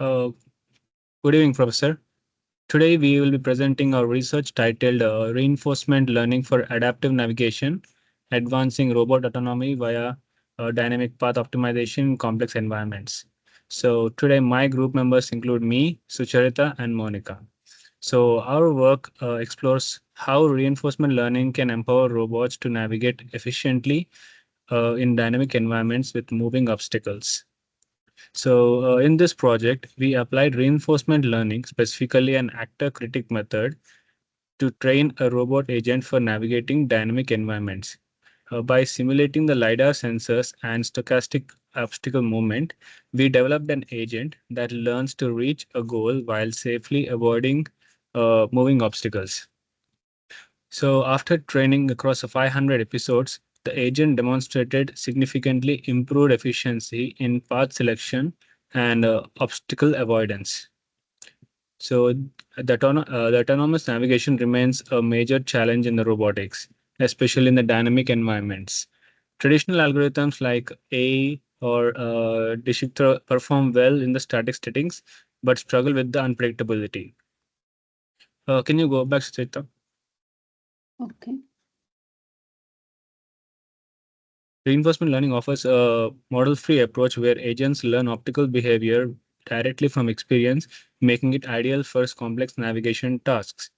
Uh, Good evening, Professor. Today we will be presenting our research titled Reinforcement Learning for Adaptive Navigation, Advancing Robot Autonomy via Dynamic Path Optimization in Complex Environments. So today my group members include me, Sucharita, and Monica. So our work explores how reinforcement learning can empower robots to navigate efficiently in dynamic environments with moving obstacles. So, in this project, we applied reinforcement learning, specifically an actor critic method, to train a robot agent for navigating dynamic environments. By simulating the LiDAR sensors and stochastic obstacle movement, we developed an agent that learns to reach a goal while safely avoiding moving obstacles. So, after training across 500 episodes, the agent demonstrated significantly improved efficiency in path selection and obstacle avoidance. So, the autonomous navigation remains a major challenge in the robotics, especially in the dynamic environments. Traditional algorithms like A or Dishitra perform well in the static settings, but struggle with the unpredictability. Can you go back, Sita? Okay. Reinforcement learning offers a model-free approach where agents learn optical behavior directly from experience, making it ideal for complex navigation tasks.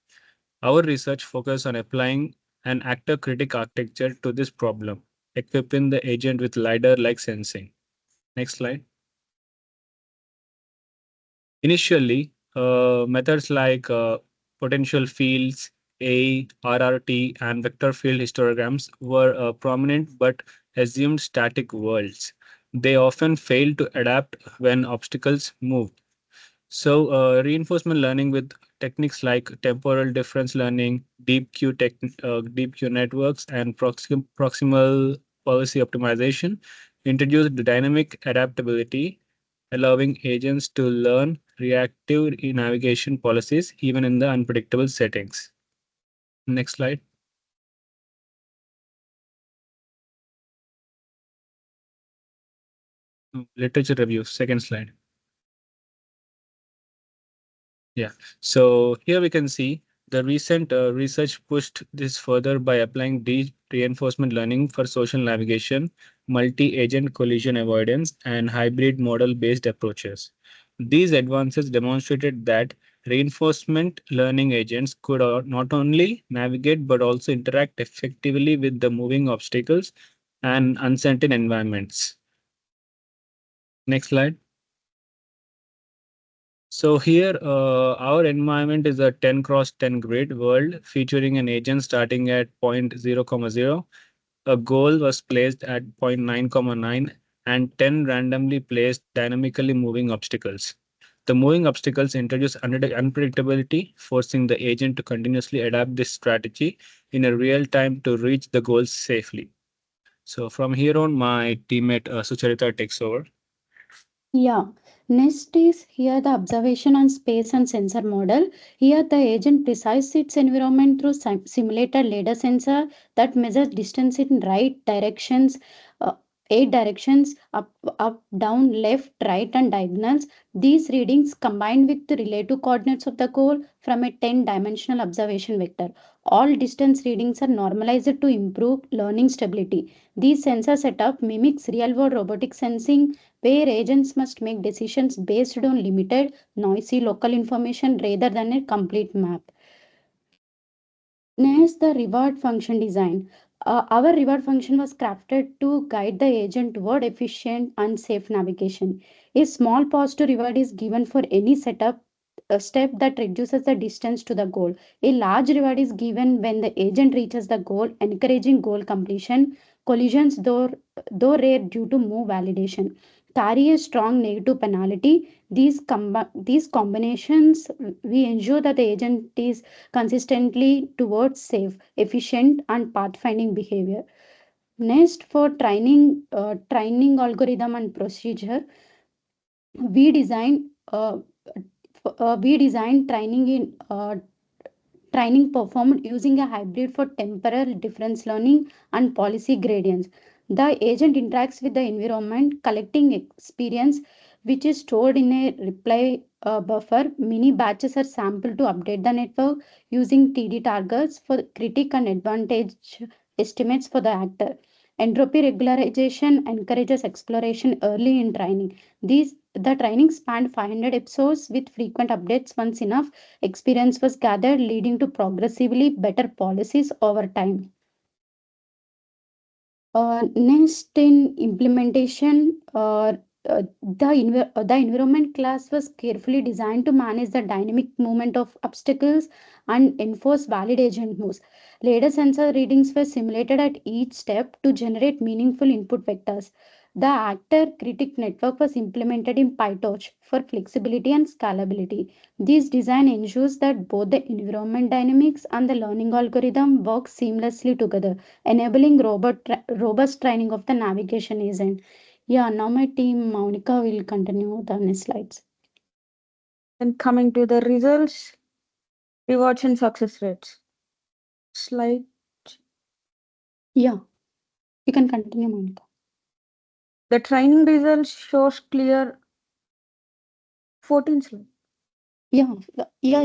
Our research focuses on applying an actor-critic architecture to this problem, equipping the agent with LiDAR-like sensing. Next slide. Initially, methods like potential fields, A, RRT, and vector field histograms were prominent but assumed static worlds. They often fail to adapt when obstacles move. So, reinforcement learning with techniques like temporal difference learning, deep Q networks, and proximal policy optimization introduced dynamic adaptability, allowing agents to learn reactive navigation policies even in the unpredictable settings. Next slide. Literature review. Second slide. Yeah. So here we can see the recent research pushed this further by applying deep reinforcement learning for social navigation, multi-agent collision avoidance, and hybrid model-based approaches. These advances demonstrated that reinforcement learning agents could not only navigate but also interact effectively with the moving obstacles and uncertain environments. Next slide. So here, our environment is a 10 cross 10 grid world featuring an agent starting at point 0, comma 0. A goal was placed at point 9, comma 9, and 10 randomly placed dynamically moving obstacles. The moving obstacles introduce unpredictability, forcing the agent to continuously adapt this strategy in a real time to reach the goals safely. So from here on, my teammate Sucharita takes over. Yeah. Next is here the observation on space and sensor model. Here the agent precises its environment through simulated LiDAR sensor that measures distance in right directions, uh, 8 directions, up, down, left, right, and diagonals. These readings combined with the relative coordinates of the goal from a 10-dimensional observation vector. All distance readings are normalized to improve learning stability. This sensor setup mimics real-world robotic sensing where agents must make decisions based on limited, noisy local information rather than a complete map. Next, the reward function design. Our reward function was crafted to guide the agent toward efficient and safe navigation. A small positive reward is given for any setup a step that reduces the distance to the goal. A large reward is given when the agent reaches the goal, encouraging goal completion. Collisions, though rare due to move validation, carry a strong negative penalty. These combinations, we ensure that the agent is consistently towards safe, efficient, and pathfinding behavior. Next, for training algorithm and procedure, we design training in training performed using a hybrid for temporal difference learning and policy gradients. The agent interacts with the environment, collecting experience which is stored in a reply buffer. Mini batches are sampled to update the network using TD targets for critic and advantage estimates for the actor. Entropy regularization encourages exploration early in training. The training spanned 500 episodes with frequent updates once enough experience was gathered, leading to progressively better policies over time. Next, in implementation, the environment class was carefully designed to manage the dynamic movement of obstacles and enforce valid agent moves. Later sensor readings were simulated at each step to generate meaningful input vectors. The actor critic network was implemented in PyTorch for flexibility and scalability. This design ensures that both the environment dynamics and the learning algorithm work seamlessly together, enabling robust training of the navigation agent. Yeah, now my team Monica will continue the next slides. Then coming to the results, rewards and success rates. Slide. Yeah, you can continue, Monica. The training results shows clear 14 slide. Yeah,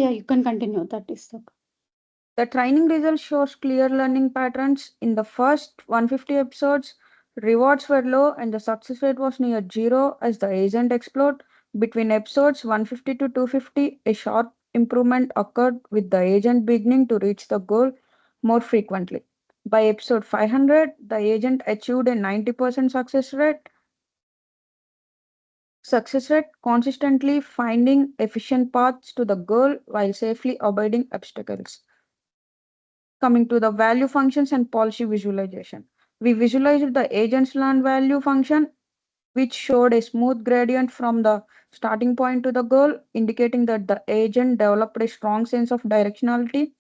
you can continue. That is the. The training results shows clear learning patterns. In the first 150 episodes, rewards were low and the success rate was near zero as the agent explored. Between episodes 150 to 250, a sharp improvement occurred with the agent beginning to reach the goal more frequently. By episode 500, the agent achieved a 90% success rate, consistently finding efficient paths to the goal while safely avoiding obstacles. Coming to the value functions and policy visualization. We visualized the agent's learned value function, which showed a smooth gradient from the starting point to the goal, indicating that the agent developed a strong sense of directionality.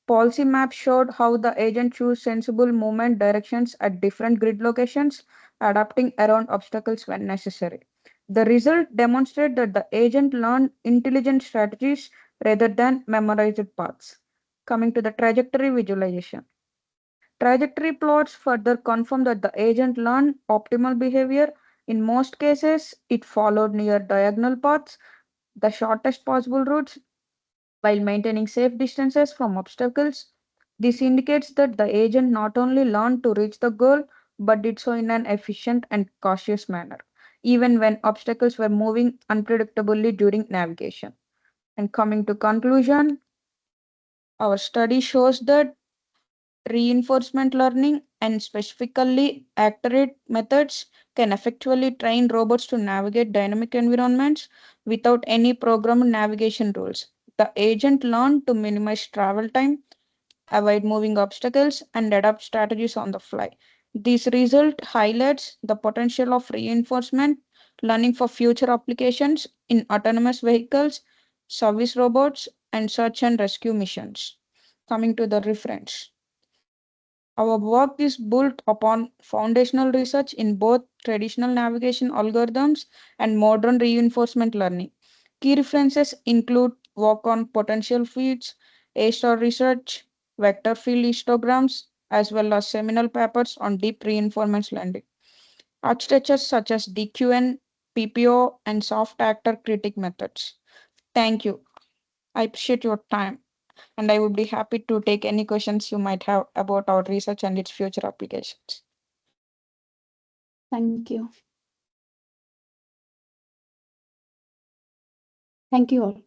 Policy map showed how the agent chose sensible movement directions at different grid locations, adapting around obstacles when necessary. The result demonstrated that the agent learned intelligent strategies rather than memorized paths. Coming to the trajectory visualization. Trajectory plots further confirm that the agent learned optimal behavior. In most cases, it followed near diagonal paths, the shortest possible routes, while maintaining safe distances from obstacles. This indicates that the agent not only learned to reach the goal, but did so in an efficient and cautious manner, even when obstacles were moving unpredictably during navigation. And coming to conclusion, our study shows that reinforcement learning and specifically accurate methods can effectively train robots to navigate dynamic environments without any programmed navigation rules. The agent learned to minimize travel time, avoid moving obstacles, and adapt strategies on the fly. This result highlights the potential of reinforcement learning for future applications in autonomous vehicles, service robots, and search and rescue missions. Coming to the reference. Our work is built upon foundational research in both traditional navigation algorithms and modern reinforcement learning. Key references include work on potential fields, A-star research, vector field histograms, as well as seminal papers on deep reinforcement learning. Architectures such as DQN, PPO, and soft actor critic methods. Thank you. I appreciate your time, and I would be happy to take any questions you might have about our research and its future applications. Thank you. Thank you all.